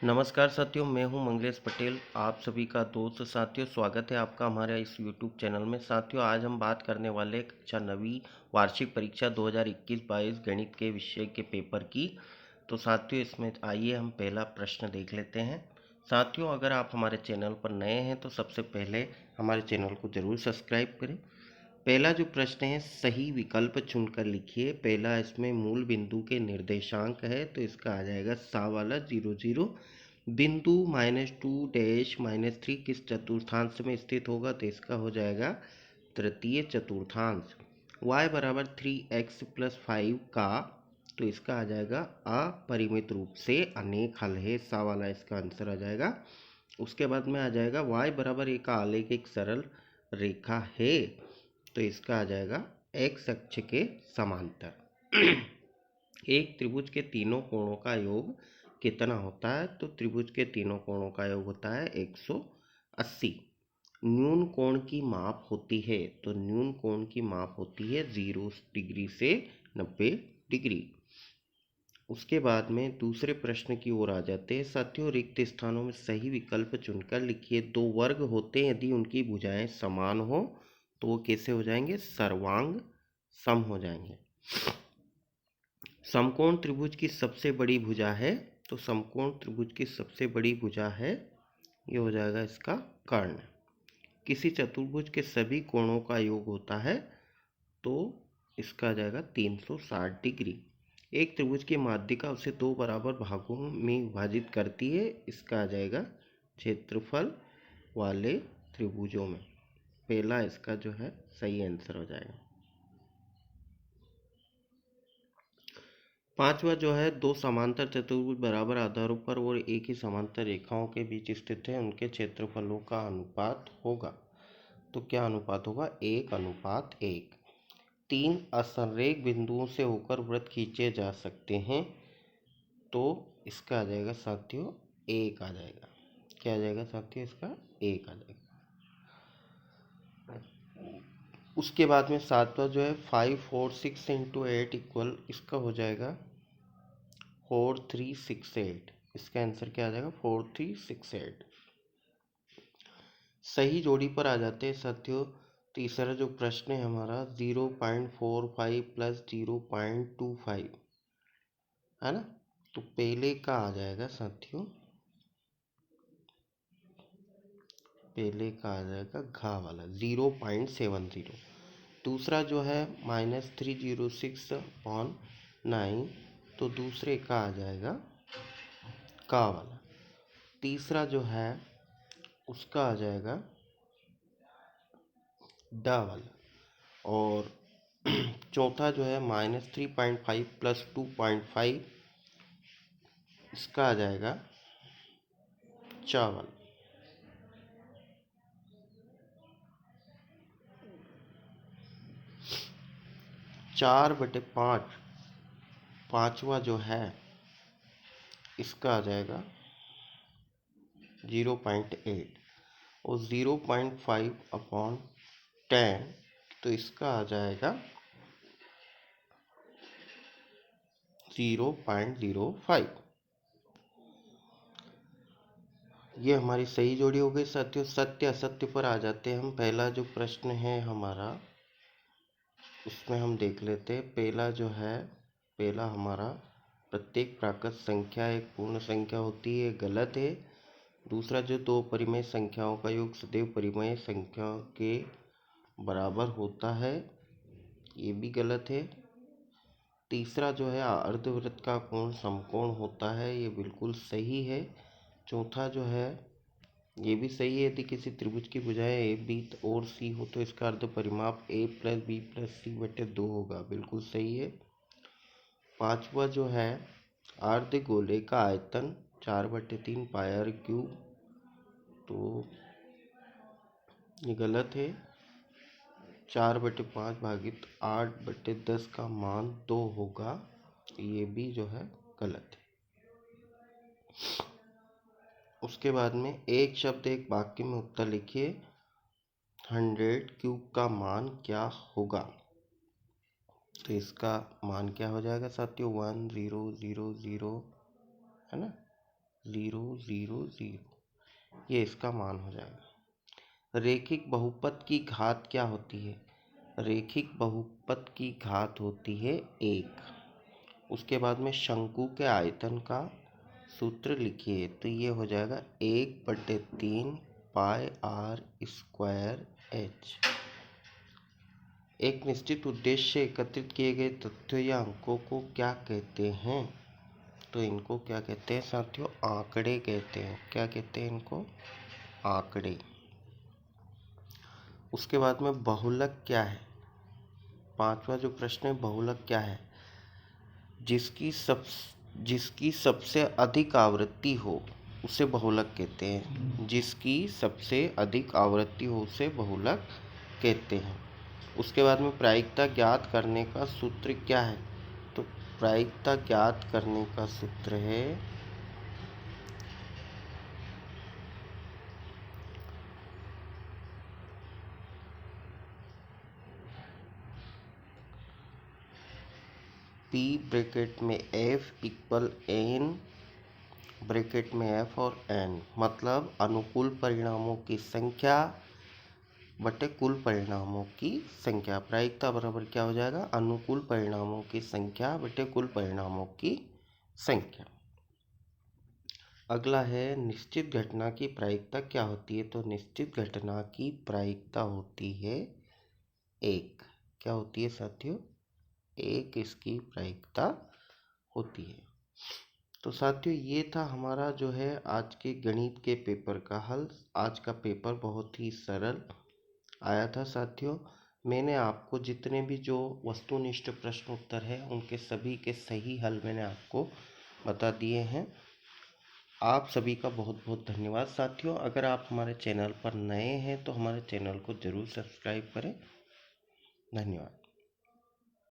नमस्कार साथियों, मैं हूं मंगलेश पटेल, आप सभी का दोस्त। साथियों, स्वागत है आपका हमारे इस यूट्यूब चैनल में। साथियों, आज हम बात करने वाले कक्षा 9वीं वार्षिक परीक्षा 2021-22 गणित के विषय के पेपर की। तो साथियों, इसमें आइए हम पहला प्रश्न देख लेते हैं। साथियों, अगर आप हमारे चैनल पर नए हैं तो सबसे पहले हमारे चैनल को ज़रूर सब्सक्राइब करें। पहला जो प्रश्न है, सही विकल्प चुनकर लिखिए। पहला इसमें मूल बिंदु के निर्देशांक है, तो इसका आ जाएगा सा वाला 0 0। बिंदु -2 डैश -3 किस चतुर्थांश में स्थित होगा, तो इसका हो जाएगा तृतीय चतुर्थांश। y बराबर 3x + 5 का, तो इसका आ जाएगा अपरिमित रूप से अनेक हल है, सा वाला इसका आंसर आ जाएगा। उसके बाद में आ जाएगा y बराबर एक आलेख एक सरल रेखा है, तो इसका आ जाएगा x अक्ष के समांतर। एक त्रिभुज के तीनों कोणों का योग कितना होता है, तो त्रिभुज के तीनों कोणों का योग होता है 180। न्यून कोण की माप होती है, तो न्यून कोण की माप होती है 0 डिग्री से 90 डिग्री। उसके बाद में दूसरे प्रश्न की ओर आ जाते हैं। साथियों, रिक्त स्थानों में सही विकल्प चुनकर लिखिए। दो वर्ग होते हैं, यदि उनकी भुजाएं समान हो तो वो कैसे हो जाएंगे, सर्वांग सम हो जाएंगे। समकोण त्रिभुज की सबसे बड़ी भुजा है, तो समकोण त्रिभुज की सबसे बड़ी भुजा है, ये हो जाएगा इसका कर्ण। किसी चतुर्भुज के सभी कोणों का योग होता है, तो इसका आ जाएगा 360 डिग्री। एक त्रिभुज की माध्यिका उसे दो बराबर भागों में विभाजित करती है, इसका आ जाएगा क्षेत्रफल वाले त्रिभुजों में। पहला इसका जो है सही आंसर हो जाएगा। पांचवा जो है, दो समांतर चतुर्भुज बराबर आधारों पर और एक ही समांतर रेखाओं के बीच स्थित है, उनके क्षेत्रफलों का अनुपात होगा। तो क्या अनुपात होगा, 1:1। तीन असंरेख बिंदुओं से होकर वृत्त खींचे जा सकते हैं, तो इसका आ जाएगा साथियों 1 आ जाएगा। क्या आ जाएगा साथियों, इसका 1 आ जाएगा। उसके बाद में सातवां जो है, 5 4 6 × 8 इक्वल, इसका हो जाएगा 4368। इसका आंसर क्या आ जाएगा, 4368। सही जोड़ी पर आ जाते हैं साथियों। तीसरा जो प्रश्न है हमारा, 0.45 + 0.25 है ना, तो पहले का आ जाएगा साथियों, पहले का आ जाएगा घा वाला 0.70। दूसरा जो है -306/9, तो दूसरे का आ जाएगा का वाला। तीसरा जो है उसका आ जाएगा डा वाला। और चौथा जो है -3.5 + 2.5, इसका आ जाएगा चा वाला। 4/5 पांचवा जो है, इसका आ जाएगा 0.8 और 0.5/10, तो इसका आ जाएगा 0.05। ये हमारी सही जोड़ी हो गई साथियों। सत्य असत्य पर आ जाते हैं हम। पहला जो प्रश्न है हमारा, उसमें हम देख लेते हैं। पहला जो है, पहला हमारा, प्रत्येक प्राकृत संख्या एक पूर्ण संख्या होती है, गलत है। दूसरा जो, दो परिमेय संख्याओं का योग सदैव परिमेय संख्या के बराबर होता है, ये भी गलत है। तीसरा जो है, अर्धवृत्त का कोण समकोण होता है, ये बिल्कुल सही है। चौथा जो है, ये भी सही है। यदि किसी त्रिभुज की भुजाएं ए बी और सी हो तो इसका अर्ध परिमाप a + b + c/2 होगा, बिल्कुल सही है। पांचवा जो है, अर्ध गोले का आयतन 4/3 πr³, तो ये गलत है। 4/5 भागित 8/10 का मान 2 होगा, ये भी जो है गलत है। उसके बाद में एक शब्द एक वाक्य में उत्तर लिखिए। 100³ का मान क्या होगा, तो इसका मान क्या हो जाएगा साथियों, 1000 है ना, 0 0 0, ये इसका मान हो जाएगा। रेखिक बहुपद की घात क्या होती है? रेखिक बहुपद की घात होती है 1। उसके बाद में शंकु के आयतन का सूत्र लिखिए, तो ये हो जाएगा 1/3 पाई r स्क्वायर h। एक निश्चित उद्देश्य से एकत्रित किए गए तथ्यों या अंकों को क्या कहते हैं? तो इनको क्या कहते हैं साथियों? आंकड़े कहते हैं। क्या कहते हैं इनको? आंकड़े। उसके बाद में बहुलक क्या है? पांचवा जो प्रश्न है, बहुलक क्या है? जिसकी सबसे अधिक आवृत्ति हो उसे बहुलक कहते हैं। जिसकी सबसे अधिक आवृत्ति हो उसे बहुलक कहते हैं। उसके बाद में प्रायिकता ज्ञात करने का सूत्र क्या है? तो प्रायिकता ज्ञात करने का सूत्र है P ब्रैकेट में F इक्वल N ब्रैकेट में F और N, मतलब अनुकूल परिणामों की संख्या बटे कुल परिणामों की संख्या। प्रायिकता बराबर क्या हो जाएगा? अनुकूल परिणामों की संख्या बटे कुल परिणामों की संख्या। अगला है निश्चित घटना की प्रायिकता क्या होती है? तो निश्चित घटना की प्रायिकता होती है 1। क्या होती है साथियों? 1 इसकी प्रायिकता होती है। तो साथियों ये था हमारा जो है आज के गणित के पेपर का हल। आज का पेपर बहुत ही सरल आया था साथियों। मैंने आपको जितने भी जो वस्तुनिष्ठ प्रश्न उत्तर है उनके सभी के सही हल मैंने आपको बता दिए हैं। आप सभी का बहुत बहुत धन्यवाद साथियों। अगर आप हमारे चैनल पर नए हैं तो हमारे चैनल को ज़रूर सब्सक्राइब करें। धन्यवाद।